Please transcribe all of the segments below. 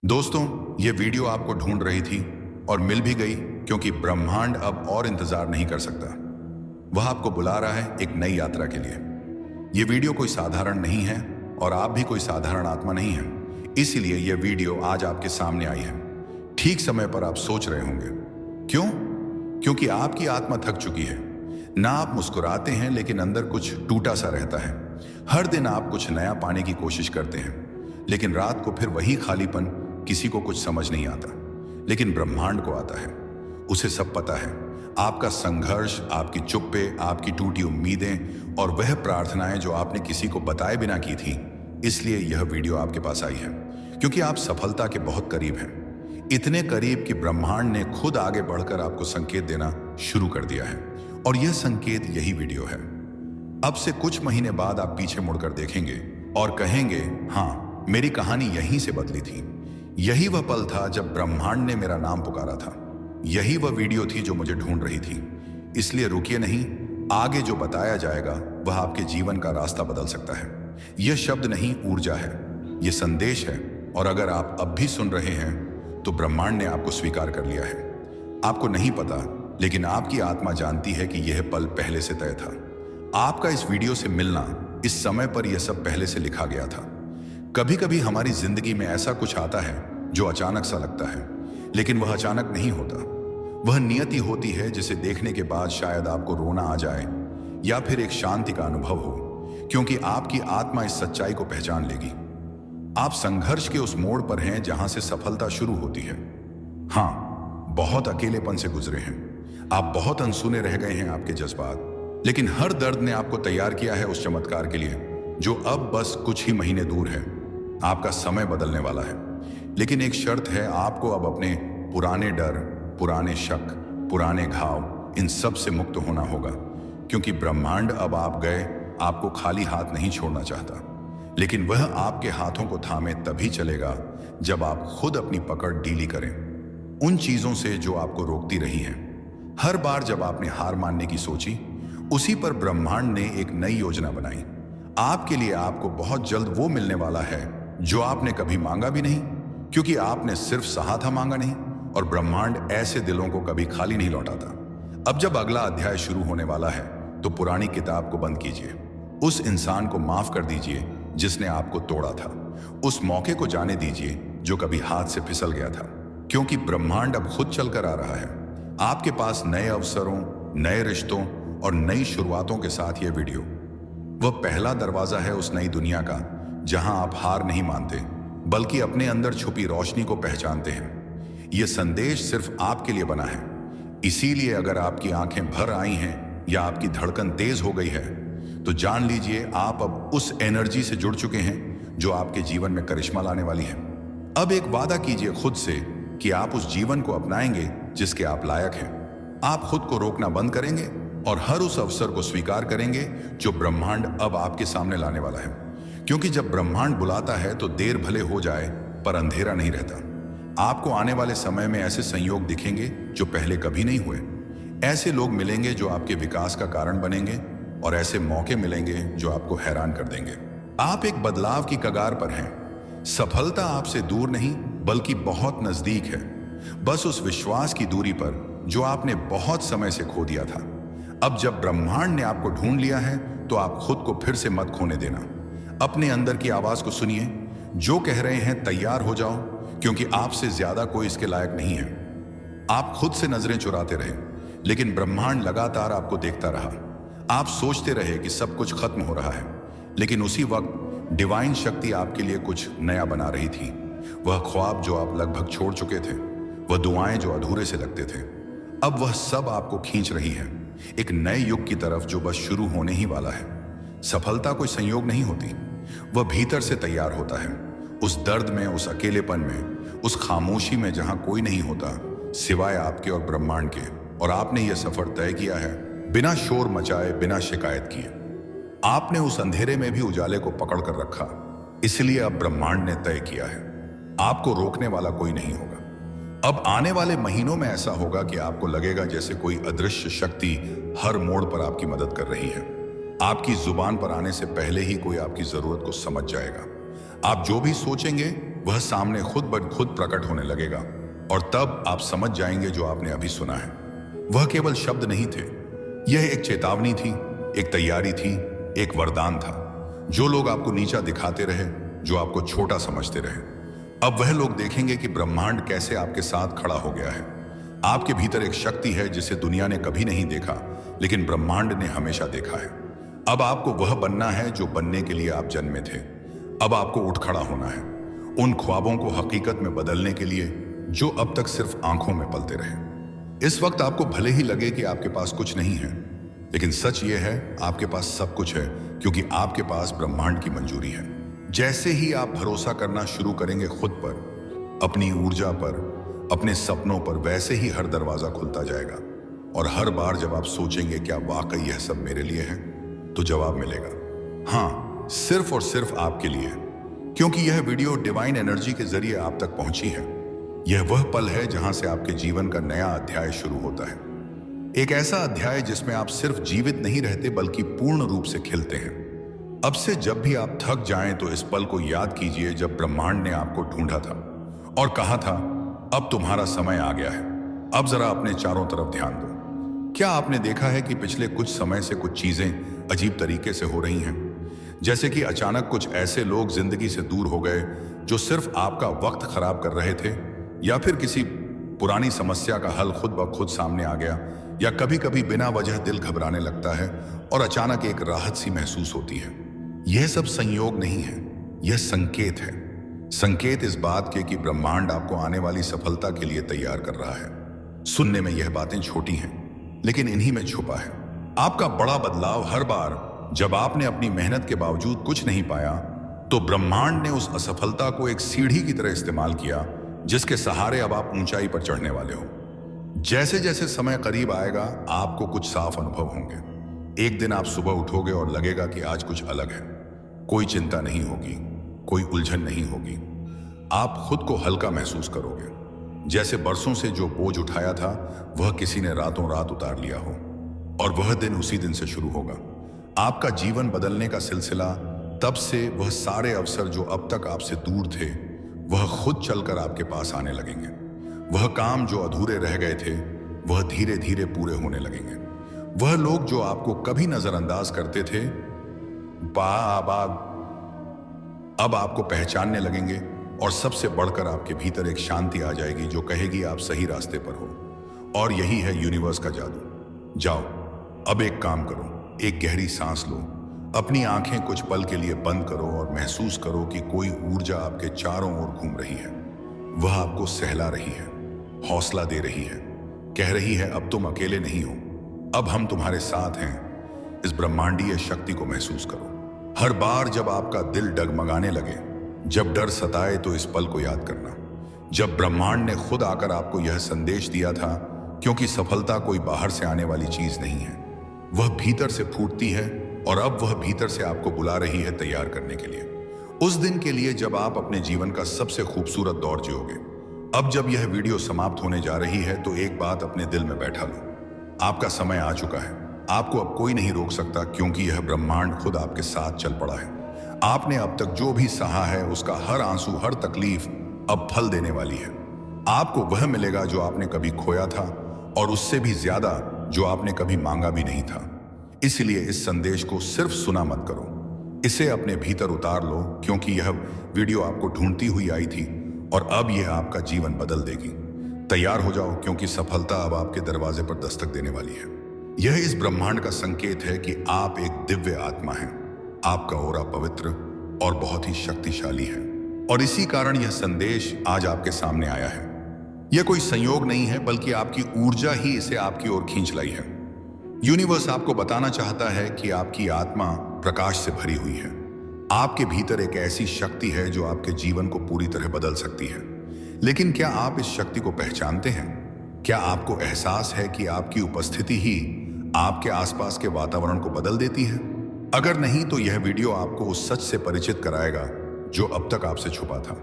दोस्तों, ये वीडियो आपको ढूंढ रही थी और मिल भी गई क्योंकि ब्रह्मांड अब और इंतजार नहीं कर सकता। वह आपको बुला रहा है एक नई यात्रा के लिए। ये वीडियो कोई साधारण नहीं है और आप भी कोई साधारण आत्मा नहीं है। इसीलिए यह वीडियो आज आपके सामने आई है। ठीक समय पर आप सोच रहे होंगे, क्यों? क्योंकि आपकी आत्मा थक चुकी है। ना आप मुस्कुराते हैं, लेकिन अंदर कुछ टूटा सा रहता है। हर दिन आप कुछ नया पाने की कोशिश करते हैं, लेकिन रात को फिर वही खालीपन। किसी को कुछ समझ नहीं आता, लेकिन ब्रह्मांड को आता है। उसे सब पता है, आपका संघर्ष, आपकी चुप्पे, आपकी टूटी उम्मीदें और वह प्रार्थनाएं जो आपने किसी को बताए बिना की थी। इसलिए यह वीडियो आपके पास आई है क्योंकि आप सफलता के बहुत करीब हैं। इतने करीब कि ब्रह्मांड ने खुद आगे बढ़कर आपको संकेत देना शुरू कर दिया है। और यह संकेत यही वीडियो है। अब से कुछ महीने बाद आप पीछे मुड़कर देखेंगे और कहेंगे, हाँ, मेरी कहानी यहीं से बदली थी। यही वह पल था जब ब्रह्मांड ने मेरा नाम पुकारा था। यही वह वीडियो थी जो मुझे ढूंढ रही थी। इसलिए रुकिए नहीं, आगे जो बताया जाएगा वह आपके जीवन का रास्ता बदल सकता है। यह शब्द नहीं, ऊर्जा है। यह संदेश है। और अगर आप अब भी सुन रहे हैं तो ब्रह्मांड ने आपको स्वीकार कर लिया है। आपको नहीं पता, लेकिन आपकी आत्मा जानती है कि यह पल पहले से तय था। आपका इस वीडियो से मिलना, इस समय पर यह सब पहले से लिखा गया था। कभी कभी हमारी जिंदगी में ऐसा कुछ आता है जो अचानक सा लगता है, लेकिन वह अचानक नहीं होता। वह नियति होती है जिसे देखने के बाद शायद आपको रोना आ जाए या फिर एक शांति का अनुभव हो, क्योंकि आपकी आत्मा इस सच्चाई को पहचान लेगी। आप संघर्ष के उस मोड़ पर हैं जहां से सफलता शुरू होती है। हाँ, बहुत अकेलेपन से गुजरे हैं। आप बहुत अनसुने रह गए हैं आपके जज्बात, लेकिन हर दर्द ने आपको तैयार किया है उस चमत्कार के लिए जो अब बस कुछ ही महीने दूर है। आपका समय बदलने वाला है, लेकिन एक शर्त है, आपको अब अपने पुराने डर, पुराने शक, पुराने घाव, इन सब से मुक्त होना होगा। क्योंकि ब्रह्मांड अब आप गए आपको खाली हाथ नहीं छोड़ना चाहता, लेकिन वह आपके हाथों को थामे तभी चलेगा जब आप खुद अपनी पकड़ ढीली करें उन चीजों से जो आपको रोकती रही हैं। हर बार जब आपने हार मानने की सोची, उसी पर ब्रह्मांड ने एक नई योजना बनाई। आपके लिए आपको बहुत जल्द वो मिलने वाला है जो आपने कभी मांगा भी नहीं, क्योंकि आपने सिर्फ सहा था, मांगा नहीं। और ब्रह्मांड ऐसे दिलों को कभी खाली नहीं लौटाता। अब जब अगला अध्याय शुरू होने वाला है तो पुरानी किताब को बंद कीजिए। उस इंसान को माफ कर दीजिए जिसने आपको तोड़ा था। उस मौके को जाने दीजिए जो कभी हाथ से फिसल गया था, क्योंकि ब्रह्मांड अब खुद चलकर आ रहा है आपके पास नए अवसरों, नए रिश्तों और नई शुरुआतों के साथ। यह वीडियो वह पहला दरवाजा है उस नई दुनिया का जहां आप हार नहीं मानते, बल्कि अपने अंदर छुपी रोशनी को पहचानते हैं। यह संदेश सिर्फ आपके लिए बना है। इसीलिए अगर आपकी आंखें भर आई हैं या आपकी धड़कन तेज हो गई है, तो जान लीजिए आप अब उस एनर्जी से जुड़ चुके हैं जो आपके जीवन में करिश्मा लाने वाली है। अब एक वादा कीजिए खुद से कि आप उस जीवन को अपनाएंगे जिसके आप लायक हैं। आप खुद को रोकना बंद करेंगे और हर उस अवसर को स्वीकार करेंगे जो ब्रह्मांड अब आपके सामने लाने वाला है। क्योंकि जब ब्रह्मांड बुलाता है तो देर भले हो जाए, पर अंधेरा नहीं रहता। आपको आने वाले समय में ऐसे संयोग दिखेंगे जो पहले कभी नहीं हुए। ऐसे लोग मिलेंगे जो आपके विकास का कारण बनेंगे, और ऐसे मौके मिलेंगे जो आपको हैरान कर देंगे। आप एक बदलाव की कगार पर हैं। सफलता आपसे दूर नहीं, बल्कि बहुत नजदीक है। बस उस विश्वास की दूरी पर जो आपने बहुत समय से खो दिया था। अब जब ब्रह्मांड ने आपको ढूंढ लिया है तो आप खुद को फिर से मत खोने देना। अपने अंदर की आवाज को सुनिए जो कह रहे हैं, तैयार हो जाओ, क्योंकि आपसे ज्यादा कोई इसके लायक नहीं है। आप खुद से नजरें चुराते रहे, लेकिन ब्रह्मांड लगातार आपको देखता रहा। आप सोचते रहे कि सब कुछ खत्म हो रहा है, लेकिन उसी वक्त डिवाइन शक्ति आपके लिए कुछ नया बना रही थी। वह ख्वाब जो आप लगभग छोड़ चुके थे, वह दुआएं जो अधूरे से लगते थे, अब वह सब आपको खींच रही है एक नए युग की तरफ जो बस शुरू होने ही वाला है। सफलता कोई संयोग नहीं होती, वह भीतर से तैयार होता है। उस दर्द में, उस अकेलेपन में, उस खामोशी में जहां कोई नहीं होता सिवाय आपके और ब्रह्मांड के। और आपने यह सफर तय किया है बिना शोर मचाए, बिना शिकायत किए। आपने उस अंधेरे में भी उजाले को पकड़ कर रखा। इसलिए अब ब्रह्मांड ने तय किया है आपको रोकने वाला कोई नहीं होगा। अब आने वाले महीनों में ऐसा होगा कि आपको लगेगा जैसे कोई अदृश्य शक्ति हर मोड़ पर आपकी मदद कर रही है। आपकी जुबान पर आने से पहले ही कोई आपकी जरूरत को समझ जाएगा। आप जो भी सोचेंगे वह सामने खुद ब खुद प्रकट होने लगेगा और तब आप समझ जाएंगे जो आपने अभी सुना है वह केवल शब्द नहीं थे। यह एक चेतावनी थी, एक तैयारी थी, एक वरदान था। जो लोग आपको नीचा दिखाते रहे, जो आपको छोटा समझते रहे, अब वह लोग देखेंगे कि ब्रह्मांड कैसे आपके साथ खड़ा हो गया है। आपके भीतर एक शक्ति है जिसे दुनिया ने कभी नहीं देखा, लेकिन ब्रह्मांड ने हमेशा देखा है। अब आपको वह बनना है जो बनने के लिए आप जन्मे थे। अब आपको उठ खड़ा होना है, उन ख्वाबों को हकीकत में बदलने के लिए जो अब तक सिर्फ आंखों में पलते रहे। इस वक्त आपको भले ही लगे कि आपके पास कुछ नहीं है, लेकिन सच यह है आपके पास सब कुछ है, क्योंकि आपके पास ब्रह्मांड की मंजूरी है। जैसे ही आप भरोसा करना शुरू करेंगे खुद पर, अपनी ऊर्जा पर, अपने सपनों पर, वैसे ही हर दरवाजा खुलता जाएगा। और हर बार जब आप सोचेंगे क्या वाकई यह सब मेरे लिए है, तो जवाब मिलेगा हाँ, सिर्फ और सिर्फ आपके लिए। क्योंकि यह वीडियो डिवाइन एनर्जी के जरिए आप तक पहुंची है। यह वह पल है जहां से आपके जीवन का नया अध्याय शुरू होता है। एक ऐसा अध्याय जिसमें आप सिर्फ जीवित नहीं रहते बल्कि पूर्ण रूप से खिलते हैं। अब से जब भी आप थक जाएं तो इस पल को याद कीजिए जब ब्रह्मांड ने आपको ढूंढा था और कहा था अब तुम्हारा समय आ गया है, अब जरा अपने चारों तरफ ध्यान दो। क्या आपने देखा है कि पिछले कुछ समय से कुछ चीजें अजीब तरीके से हो रही हैं? जैसे कि अचानक कुछ ऐसे लोग जिंदगी से दूर हो गए जो सिर्फ आपका वक्त खराब कर रहे थे, या फिर किसी पुरानी समस्या का हल खुद ब खुद सामने आ गया, या कभी कभी बिना वजह दिल घबराने लगता है और अचानक एक राहत सी महसूस होती है। यह सब संयोग नहीं है, यह संकेत है। संकेत इस बात के कि ब्रह्मांड आपको आने वाली सफलता के लिए तैयार कर रहा है। सुनने में यह बातें छोटी हैं, लेकिन इन्हीं में छुपा है आपका बड़ा बदलाव। हर बार जब आपने अपनी मेहनत के बावजूद कुछ नहीं पाया, तो ब्रह्मांड ने उस असफलता को एक सीढ़ी की तरह इस्तेमाल किया, जिसके सहारे अब आप ऊंचाई पर चढ़ने वाले हो। जैसे जैसे समय करीब आएगा, आपको कुछ साफ अनुभव होंगे। एक दिन आप सुबह उठोगे और लगेगा कि आज कुछ अलग है। कोई चिंता नहीं होगी, कोई उलझन नहीं होगी। आप खुद को हल्का महसूस करोगे, जैसे बरसों से जो बोझ उठाया था वह किसी ने रातों रात उतार लिया हो। और वह दिन उसी दिन से शुरू होगा। आपका जीवन बदलने का सिलसिला तब से वह सारे अवसर जो अब तक आपसे दूर थे, वह खुद चलकर आपके पास आने लगेंगे। वह काम जो अधूरे रह गए थे, वह धीरे धीरे पूरे होने लगेंगे। वह लोग जो आपको कभी नजरअंदाज करते थे, अब आपको पहचानने लगेंगे। और सबसे बढ़कर आपके भीतर एक शांति आ जाएगी जो कहेगी आप सही रास्ते पर हो। और यही है यूनिवर्स का जादू। जाओ, अब एक काम करो, एक गहरी सांस लो, अपनी आंखें कुछ पल के लिए बंद करो और महसूस करो कि कोई ऊर्जा आपके चारों ओर घूम रही है। वह आपको सहला रही है, हौसला दे रही है, कह रही है अब तुम अकेले नहीं हो, अब हम तुम्हारे साथ हैं। इस ब्रह्मांडीय शक्ति को महसूस करो। हर बार जब आपका दिल डगमगाने लगे, जब डर सताए, तो इस पल को याद करना जब ब्रह्मांड ने खुद आकर आपको यह संदेश दिया था। क्योंकि सफलता कोई बाहर से आने वाली चीज नहीं है, वह भीतर से फूटती है। और अब वह भीतर से आपको बुला रही है तैयार करने के लिए, उस दिन के लिए जब आप अपने जीवन का सबसे खूबसूरत दौर जियोगे। अब जब यह वीडियो समाप्त होने जा रही है, तो एक बात अपने दिल में बैठा लो, आपका समय आ चुका है। आपको अब कोई नहीं रोक सकता, क्योंकि यह ब्रह्मांड खुद आपके साथ चल पड़ा है। आपने अब तक जो भी सहा है, उसका हर आंसू, हर तकलीफ अब फल देने वाली है। आपको वह मिलेगा जो आपने कभी खोया था, और उससे भी ज्यादा जो आपने कभी मांगा भी नहीं था। इसलिए इस संदेश को सिर्फ सुना मत करो, इसे अपने भीतर उतार लो, क्योंकि यह वीडियो आपको ढूंढती हुई आई थी और अब यह आपका जीवन बदल देगी। तैयार हो जाओ, क्योंकि सफलता अब आपके दरवाजे पर दस्तक देने वाली है। यह इस ब्रह्मांड का संकेत है कि आप एक दिव्य आत्मा हैं। आपका ऑरा पवित्र और बहुत ही शक्तिशाली है, और इसी कारण यह संदेश आज आपके सामने आया है। यह कोई संयोग नहीं है, बल्कि आपकी ऊर्जा ही इसे आपकी ओर खींच लाई है। यूनिवर्स आपको बताना चाहता है कि आपकी आत्मा प्रकाश से भरी हुई है। आपके भीतर एक ऐसी शक्ति है जो आपके जीवन को पूरी तरह बदल सकती है। लेकिन क्या आप इस शक्ति को पहचानते हैं? क्या आपको एहसास है कि आपकी उपस्थिति ही आपके आसपास के वातावरण को बदल देती है? अगर नहीं, तो यह वीडियो आपको उस सच से परिचित कराएगा जो अब तक आपसे छुपा था।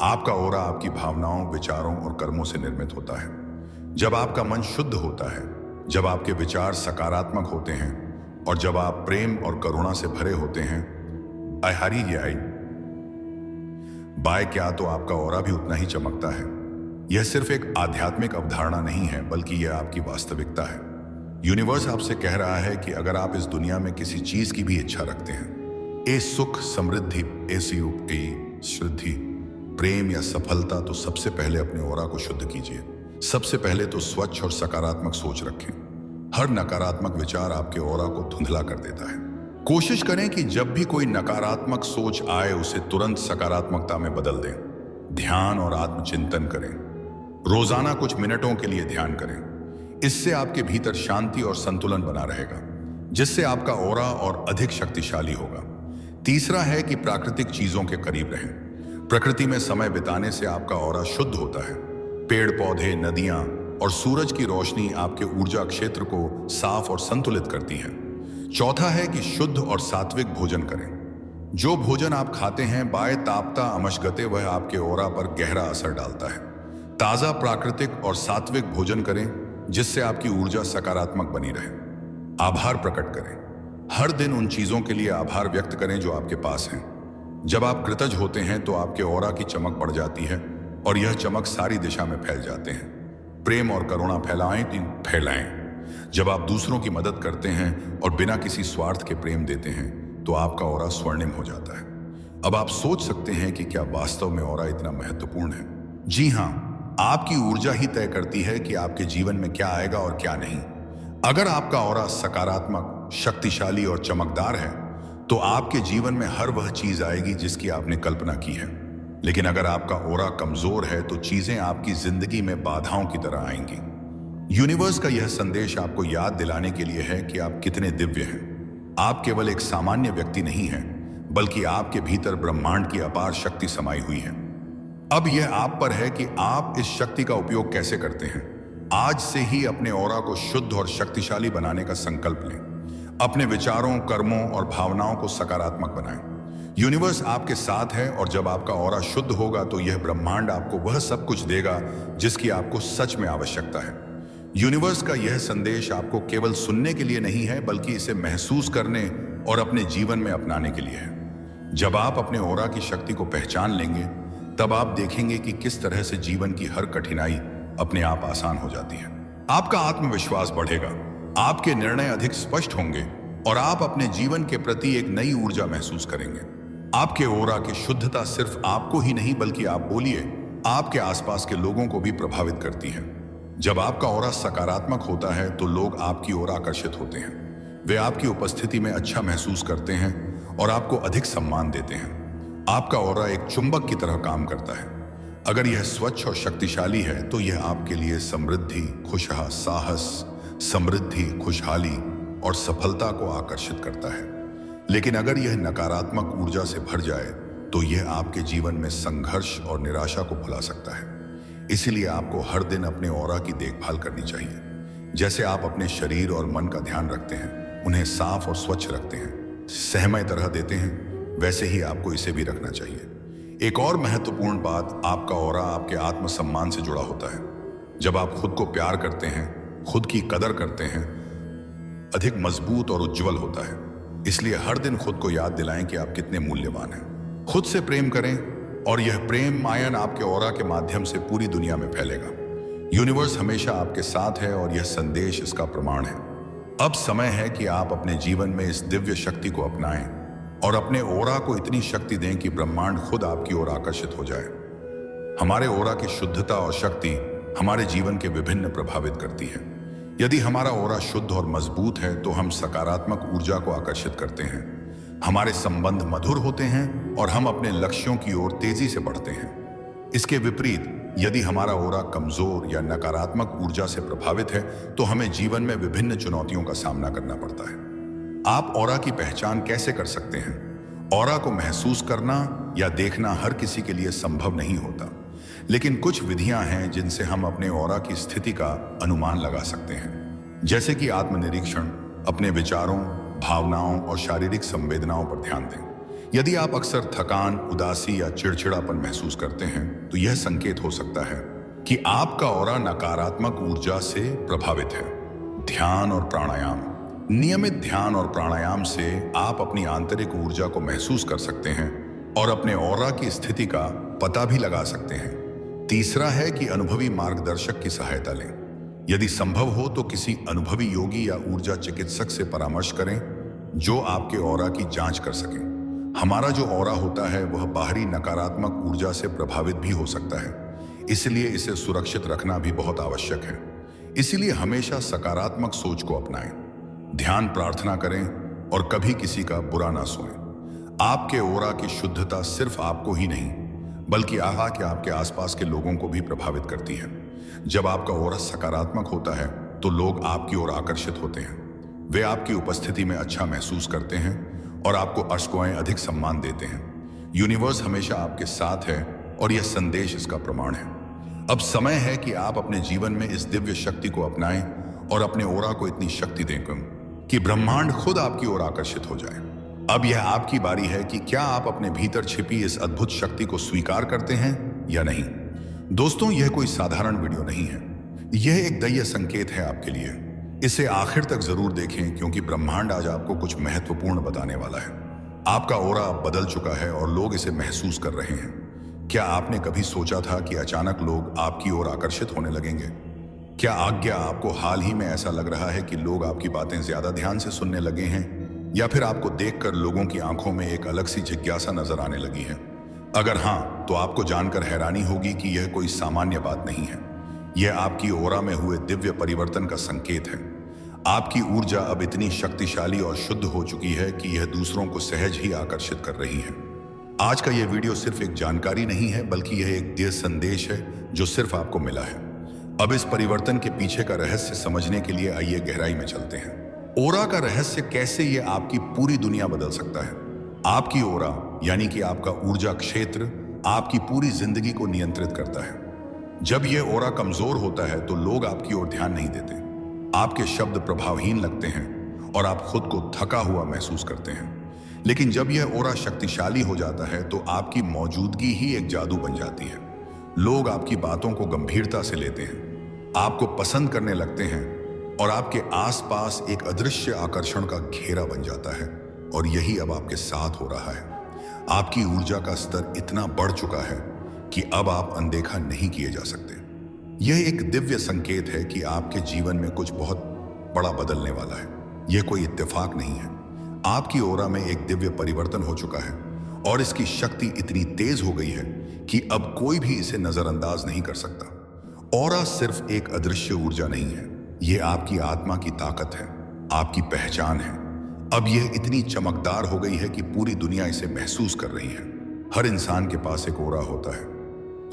आपका ऑरा आपकी भावनाओं, विचारों और कर्मों से निर्मित होता है। जब आपका मन शुद्ध होता है, जब आपके विचार सकारात्मक होते हैं, और जब आप प्रेम और करुणा से भरे होते हैं, बाय क्या तो आपका ऑरा भी उतना ही चमकता है। यह सिर्फ एक आध्यात्मिक अवधारणा नहीं है, बल्कि यह आपकी वास्तविकता है। यूनिवर्स आपसे कह रहा है कि अगर आप इस दुनिया में किसी चीज की भी इच्छा रखते हैं, ए सुख, समृद्धि, शुद्धि, प्रेम या सफलता, तो सबसे पहले अपने ऑरा को शुद्ध कीजिए। सबसे पहले तो स्वच्छ और सकारात्मक सोच रखें। हर नकारात्मक विचार आपके ऑरा को धुंधला कर देता है। कोशिश करें कि जब भी कोई नकारात्मक सोच आए उसे तुरंत सकारात्मकता में बदल दें। ध्यान और आत्मचिंतन करें। रोजाना कुछ मिनटों के लिए ध्यान करें। इससे आपके भीतर शांति और संतुलन बना रहेगा, जिससे आपका ऑरा और अधिक शक्तिशाली होगा। तीसरा है कि प्राकृतिक चीजों के करीब रहें। प्रकृति में समय बिताने से आपका ऑरा शुद्ध होता है। पेड़ पौधे, नदियां और सूरज की रोशनी आपके ऊर्जा क्षेत्र को साफ और संतुलित करती है। चौथा है कि शुद्ध और सात्विक भोजन करें। जो भोजन आप खाते हैं, बाय तापता अमशगते, वह आपके ऑरा पर गहरा असर डालता है। ताजा, प्राकृतिक और सात्विक भोजन करें, जिससे आपकी ऊर्जा सकारात्मक बनी रहे। आभार प्रकट करें। हर दिन उन चीजों के लिए आभार व्यक्त करें जो आपके पास हैं। जब आप कृतज्ञ होते हैं तो आपके ऑरा की चमक बढ़ जाती है और यह चमक सारी दिशा में फैल जाते हैं। प्रेम और करुणा फैलाएं। जब आप दूसरों की मदद करते हैं और बिना किसी स्वार्थ के प्रेम देते हैं तो आपका ऑरा स्वर्णिम हो जाता है। अब आप सोच सकते हैं कि क्या वास्तव में ऑरा इतना महत्वपूर्ण है? जी हां, आपकी ऊर्जा ही तय करती है कि आपके जीवन में क्या आएगा और क्या नहीं। अगर आपका ऑरा सकारात्मक, शक्तिशाली और चमकदार है तो आपके जीवन में हर वह चीज आएगी जिसकी आपने कल्पना की है। लेकिन अगर आपका ऑरा कमजोर है तो चीजें आपकी जिंदगी में बाधाओं की तरह आएंगी। यूनिवर्स का यह संदेश आपको याद दिलाने के लिए है कि आप कितने दिव्य हैं। आप केवल एक सामान्य व्यक्ति नहीं हैं, बल्कि आपके भीतर ब्रह्मांड की अपार शक्ति समाई हुई है। अब यह आप पर है कि आप इस शक्ति का उपयोग कैसे करते हैं। आज से ही अपने ऑरा को शुद्ध और शक्तिशाली बनाने का संकल्प लें। अपने विचारों, कर्मों और भावनाओं को सकारात्मक बनाएं। यूनिवर्स आपके साथ है और जब आपका ऑरा शुद्ध होगा तो यह ब्रह्मांड आपको वह सब कुछ देगा जिसकी आपको सच में आवश्यकता है। यूनिवर्स का यह संदेश आपको केवल सुनने के लिए नहीं है, बल्कि इसे महसूस करने और अपने जीवन में अपनाने के लिए है। जब आप अपने ऑरा की शक्ति को पहचान लेंगे, तब आप देखेंगे कि किस तरह से जीवन की हर कठिनाई अपने आप आसान हो जाती है। आपका आत्मविश्वास बढ़ेगा, आपके निर्णय अधिक स्पष्ट होंगे और आप अपने जीवन के प्रति एक नई ऊर्जा महसूस करेंगे। आपके ऑरा की शुद्धता सिर्फ आपको ही नहीं, बल्कि आप बोलिए, आपके आसपास के लोगों को भी प्रभावित करती है। जब आपका ऑरा सकारात्मक होता है तो लोग आपकी ओर आकर्षित होते हैं। वे आपकी उपस्थिति में अच्छा महसूस करते हैं और आपको अधिक सम्मान देते हैं। आपका ऑरा एक चुंबक की तरह काम करता है। अगर यह स्वच्छ और शक्तिशाली है तो यह आपके लिए समृद्धि, खुशहाली और सफलता को आकर्षित करता है। लेकिन अगर यह नकारात्मक ऊर्जा से भर जाए तो यह आपके जीवन में संघर्ष और निराशा को भुला सकता है। इसीलिए आपको हर दिन अपने ऑरा की देखभाल करनी चाहिए। जैसे आप अपने शरीर और मन का ध्यान रखते हैं, उन्हें साफ और स्वच्छ रखते हैं, सहमय तरह देते हैं, वैसे ही आपको इसे भी रखना चाहिए। एक और महत्वपूर्ण बात, आपका ऑरा आपके आत्मसम्मान से जुड़ा होता है। जब आप खुद को प्यार करते हैं, खुद की कदर करते हैं, अधिक मजबूत और उज्जवल होता है। इसलिए हर दिन खुद को याद दिलाएं कि आप कितने मूल्यवान हैं। खुद से प्रेम करें और यह प्रेम आयन आपके ऑरा के माध्यम से पूरी दुनिया में फैलेगा। यूनिवर्स हमेशा आपके साथ है और यह संदेश इसका प्रमाण है। अब समय है कि आप अपने जीवन में इस दिव्य शक्ति को अपनाएं और अपने ऑरा को इतनी शक्ति दें कि ब्रह्मांड खुद आपकी ओर आकर्षित हो जाए। हमारे ऑरा की शुद्धता और शक्ति हमारे जीवन के विभिन्न प्रभावित करती है। यदि हमारा ऑरा शुद्ध और मजबूत है तो हम सकारात्मक ऊर्जा को आकर्षित करते हैं, हमारे संबंध मधुर होते हैं और हम अपने लक्ष्यों की ओर तेजी से बढ़ते हैं। इसके विपरीत, यदि हमारा ऑरा कमजोर या नकारात्मक ऊर्जा से प्रभावित है तो हमें जीवन में विभिन्न चुनौतियों का सामना करना पड़ता है। आप ऑरा की पहचान कैसे कर सकते हैं? ऑरा को महसूस करना या देखना हर किसी के लिए संभव नहीं होता, लेकिन कुछ विधियां हैं जिनसे हम अपने ऑरा की स्थिति का अनुमान लगा सकते हैं। जैसे कि आत्मनिरीक्षण, अपने विचारों, भावनाओं और शारीरिक संवेदनाओं पर ध्यान दें। यदि आप अक्सर थकान, उदासी या चिड़चिड़ापन महसूस करते हैं तो यह संकेत हो सकता है कि आपका ऑरा नकारात्मक ऊर्जा से प्रभावित है। ध्यान और प्राणायाम। नियमित ध्यान और प्राणायाम से आप अपनी आंतरिक ऊर्जा को महसूस कर सकते हैं और अपने ऑरा की स्थिति का पता भी लगा सकते हैं। तीसरा है कि अनुभवी मार्गदर्शक की सहायता लें। यदि संभव हो तो किसी अनुभवी योगी या ऊर्जा चिकित्सक से परामर्श करें जो आपके ऑरा की जांच कर सके। हमारा जो ऑरा होता है वह बाहरी नकारात्मक ऊर्जा से प्रभावित भी हो सकता है, इसलिए इसे सुरक्षित रखना भी बहुत आवश्यक है। इसलिए हमेशा सकारात्मक सोच को अपनाएं, ध्यान प्रार्थना करें और कभी किसी का बुरा ना सुनें। आपके ऑरा की शुद्धता सिर्फ आपको ही नहीं बल्कि आपके आसपास के लोगों को भी प्रभावित करती है। जब आपका ऑरा सकारात्मक होता है तो लोग आपकी ओर आकर्षित होते हैं। वे आपकी उपस्थिति में अच्छा महसूस करते हैं और आपको अश्कोएं अधिक सम्मान देते हैं। यूनिवर्स हमेशा आपके साथ है और यह संदेश इसका प्रमाण है। अब समय है कि आप अपने जीवन में इस दिव्य शक्ति को अपनाएं और अपने ऑरा को इतनी शक्ति दें कि ब्रह्मांड खुद आपकी ओर आकर्षित हो जाए। अब यह आपकी बारी है कि क्या आप अपने भीतर छिपी इस अद्भुत शक्ति को स्वीकार करते हैं या नहीं। दोस्तों, यह कोई साधारण वीडियो नहीं है, यह एक दैवीय संकेत है आपके लिए। इसे आखिर तक जरूर देखें क्योंकि ब्रह्मांड आज आपको कुछ महत्वपूर्ण बताने वाला है। आपका ऑरा अब बदल चुका है और लोग इसे महसूस कर रहे हैं। क्या आपने कभी सोचा था कि अचानक लोग आपकी ओर आकर्षित होने लगेंगे? क्या आपको हाल ही में ऐसा लग रहा है कि लोग आपकी बातें ज्यादा ध्यान से सुनने लगे हैं, या फिर आपको देखकर लोगों की आंखों में एक अलग सी जिज्ञासा नजर आने लगी है? अगर हाँ, तो आपको जानकर हैरानी होगी कि यह कोई सामान्य बात नहीं है। यह आपकी ऑरा में हुए दिव्य परिवर्तन का संकेत है। आपकी ऊर्जा अब इतनी शक्तिशाली और शुद्ध हो चुकी है कि यह दूसरों को सहज ही आकर्षित कर रही है। आज का यह वीडियो सिर्फ एक जानकारी नहीं है बल्कि यह एक दिव्य संदेश है जो सिर्फ आपको मिला है। अब इस परिवर्तन के पीछे का रहस्य समझने के लिए आइए गहराई में चलते हैं। ऑरा का रहस्य, कैसे यह आपकी पूरी दुनिया बदल सकता है। आपकी ऑरा यानी कि आपका ऊर्जा क्षेत्र आपकी पूरी जिंदगी को नियंत्रित करता है। जब यह ऑरा कमजोर होता है तो लोग आपकी ओर ध्यान नहीं देते, आपके शब्द प्रभावहीन लगते हैं और आप खुद को थका हुआ महसूस करते हैं। लेकिन जब यह ऑरा शक्तिशाली हो जाता है तो आपकी मौजूदगी ही एक जादू बन जाती है। लोग आपकी बातों को गंभीरता से लेते हैं, आपको पसंद करने लगते हैं और आपके आसपास एक अदृश्य आकर्षण का घेरा बन जाता है। और यही अब आपके साथ हो रहा है। आपकी ऊर्जा का स्तर इतना बढ़ चुका है कि अब आप अनदेखा नहीं किए जा सकते। यह एक दिव्य संकेत है कि आपके जीवन में कुछ बहुत बड़ा बदलने वाला है। यह कोई इत्तेफाक नहीं है। आपकी ऑरा में एक दिव्य परिवर्तन हो चुका है और इसकी शक्ति इतनी तेज हो गई है कि अब कोई भी इसे नजरअंदाज नहीं कर सकता। ऑरा सिर्फ एक अदृश्य ऊर्जा नहीं है, यह आपकी आत्मा की ताकत है, आपकी पहचान है। अब यह इतनी चमकदार हो गई है कि पूरी दुनिया इसे महसूस कर रही है। हर इंसान के पास एक ऑरा होता है,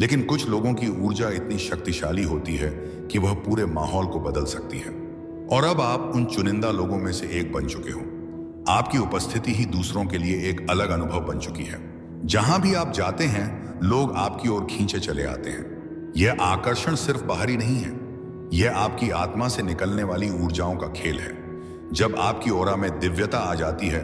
लेकिन कुछ लोगों की ऊर्जा इतनी शक्तिशाली होती है कि वह पूरे माहौल को बदल सकती है। और अब आप उन चुनिंदा लोगों में से एक बन चुके हो। आपकी उपस्थिति ही दूसरों के लिए एक अलग अनुभव बन चुकी है। जहां भी आप जाते हैं लोग आपकी ओर खींचे चले आते हैं। यह आकर्षण सिर्फ बाहरी नहीं है, यह आपकी आत्मा से निकलने वाली ऊर्जाओं का खेल है। जब आपकी ऑरा में दिव्यता आ जाती है,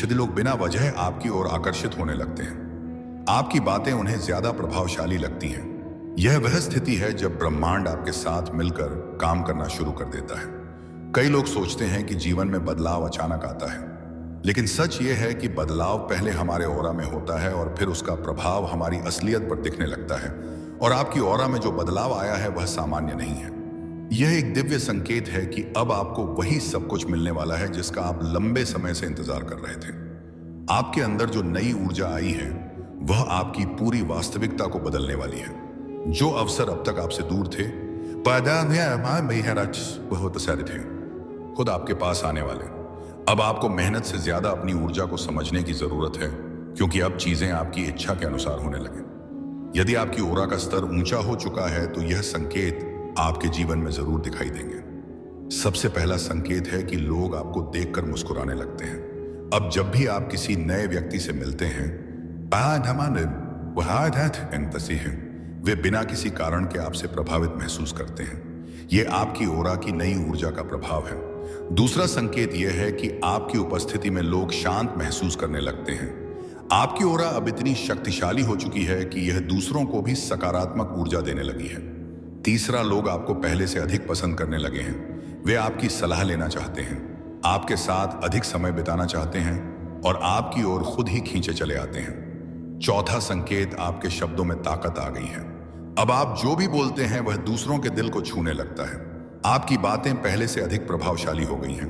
लोग बिना वजह आपकी ओर आकर्षित होने लगते हैं। आपकी बातें उन्हें ज्यादा प्रभावशाली लगती हैं। यह वह स्थिति है जब ब्रह्मांड आपके साथ मिलकर काम करना शुरू कर देता है। कई लोग सोचते हैं कि जीवन में बदलाव अचानक आता है, लेकिन सच यह है कि बदलाव पहले हमारे ऑरा में होता है और फिर उसका प्रभाव हमारी असलियत पर दिखने लगता है। और आपकी ऑरा में जो बदलाव आया है वह सामान्य नहीं है। यह एक दिव्य संकेत है कि अब आपको वही सब कुछ मिलने वाला है जिसका आप लंबे समय से इंतजार कर रहे थे। आपके अंदर जो नई ऊर्जा आई है वह आपकी पूरी वास्तविकता को बदलने वाली है। जो अवसर अब तक आपसे दूर थे, बहुत सारे थे, खुद आपके पास आने वाले। अब आपको मेहनत से ज्यादा अपनी ऊर्जा को समझने की जरूरत है, क्योंकि अब चीजें आपकी इच्छा के अनुसार होने लगे। यदि आपकी ऑरा का स्तर ऊंचा हो चुका है तो यह संकेत आपके जीवन में जरूर दिखाई देंगे। सबसे पहला संकेत है कि लोग आपको देखकर मुस्कुराने लगते हैं। अब जब भी आप किसी नए व्यक्ति से मिलते हैं, वे बिना किसी कारण के आपसे प्रभावित महसूस करते हैं। यह आपकी ऑरा की नई ऊर्जा का प्रभाव है। दूसरा संकेत यह है कि आपकी उपस्थिति में लोग शांत महसूस करने लगते हैं। आपकी ऑरा अब इतनी शक्तिशाली हो चुकी है कि यह दूसरों को भी सकारात्मक ऊर्जा देने लगी है। तीसरा, लोग आपको पहले से अधिक पसंद करने लगे हैं। वे आपकी सलाह लेना चाहते हैं, आपके साथ अधिक समय बिताना चाहते हैं और आपकी ओर खुद ही खींचे चले आते हैं। चौथा संकेत, आपके शब्दों में ताकत आ गई है। अब आप जो भी बोलते हैं वह दूसरों के दिल को छूने लगता है। आपकी बातें पहले से अधिक प्रभावशाली हो गई हैं।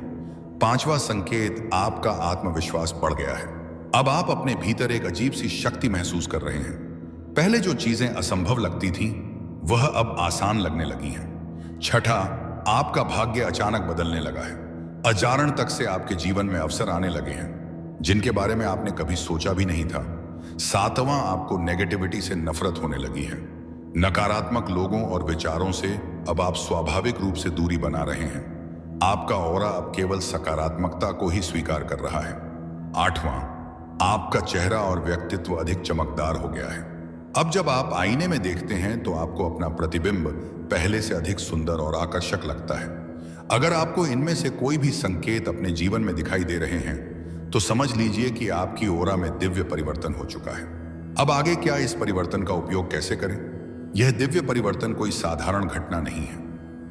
पांचवा संकेत, आपका आत्मविश्वास बढ़ गया है। अब आप अपने भीतर एक अजीब सी शक्ति महसूस कर रहे हैं। पहले जो चीजें असंभव लगती थीं, वह अब आसान लगने लगी हैं। छठा, आपका भाग्य अचानक बदलने लगा है। अजारण तक से आपके जीवन में अवसर आने लगे हैं जिनके बारे में आपने कभी सोचा भी नहीं था। सातवां, आपको नेगेटिविटी से नफरत होने लगी है। नकारात्मक लोगों और विचारों से अब आप स्वाभाविक रूप से दूरी बना रहे हैं। आपका ऑरा अब केवल सकारात्मकता को ही स्वीकार कर रहा है। आठवां, आपका चेहरा और व्यक्तित्व अधिक चमकदार हो गया है। अब जब आप आईने में देखते हैं तो आपको अपना प्रतिबिंब पहले से अधिक सुंदर और आकर्षक लगता है। अगर आपको इनमें से कोई भी संकेत अपने जीवन में दिखाई दे रहे हैं तो समझ लीजिए कि आपकी ओरा में दिव्य परिवर्तन हो चुका है। अब आगे क्या, इस परिवर्तन का उपयोग कैसे करें? यह दिव्य परिवर्तन कोई साधारण घटना नहीं है।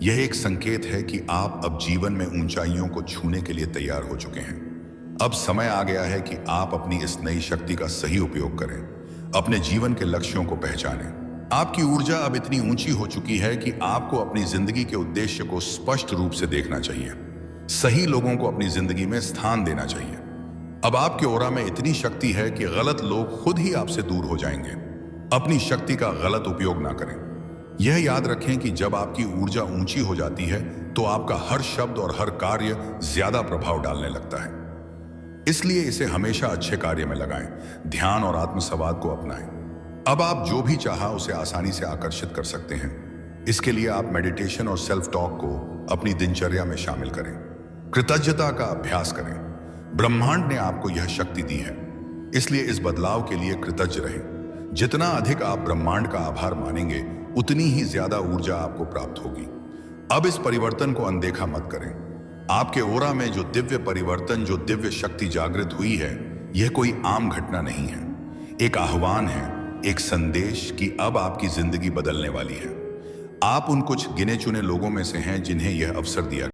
यह एक संकेत है कि आप अब जीवन में ऊंचाइयों को छूने के लिए तैयार हो चुके हैं। अब समय आ गया है कि आप अपनी इस नई शक्ति का सही उपयोग करें, अपने जीवन के लक्ष्यों को पहचानें। आपकी ऊर्जा अब इतनी ऊंची हो चुकी है कि आपको अपनी जिंदगी के उद्देश्य को स्पष्ट रूप से देखना चाहिए। सही लोगों को अपनी जिंदगी में स्थान देना चाहिए। अब आपके ओरा में इतनी शक्ति है कि गलत लोग खुद ही आपसे दूर हो जाएंगे। अपनी शक्ति का गलत उपयोग ना करें। यह याद रखें कि जब आपकी ऊर्जा ऊंची हो जाती है तो आपका हर शब्द और हर कार्य ज्यादा प्रभाव डालने लगता है। इसलिए इसे हमेशा अच्छे कार्य में लगाएं, ध्यान और आत्मसंवाद को अपनाएं। अब आप जो भी चाहा उसे आसानी से आकर्षित कर सकते हैं। इसके लिए आप मेडिटेशन और सेल्फ टॉक को अपनी दिनचर्या में शामिल करें। कृतज्ञता का अभ्यास करें। ब्रह्मांड ने आपको यह शक्ति दी है, इसलिए इस बदलाव के लिए कृतज्ञ रहें। जितना अधिक आप ब्रह्मांड का आभार मानेंगे उतनी ही ज्यादा ऊर्जा आपको प्राप्त होगी। अब इस परिवर्तन को अनदेखा मत करें। आपके ओरा में जो दिव्य परिवर्तन, जो दिव्य शक्ति जागृत हुई है, यह कोई आम घटना नहीं है। एक आह्वान है, एक संदेश कि अब आपकी जिंदगी बदलने वाली है। आप उन कुछ गिने चुने लोगों में से हैं जिन्हें यह अवसर दिया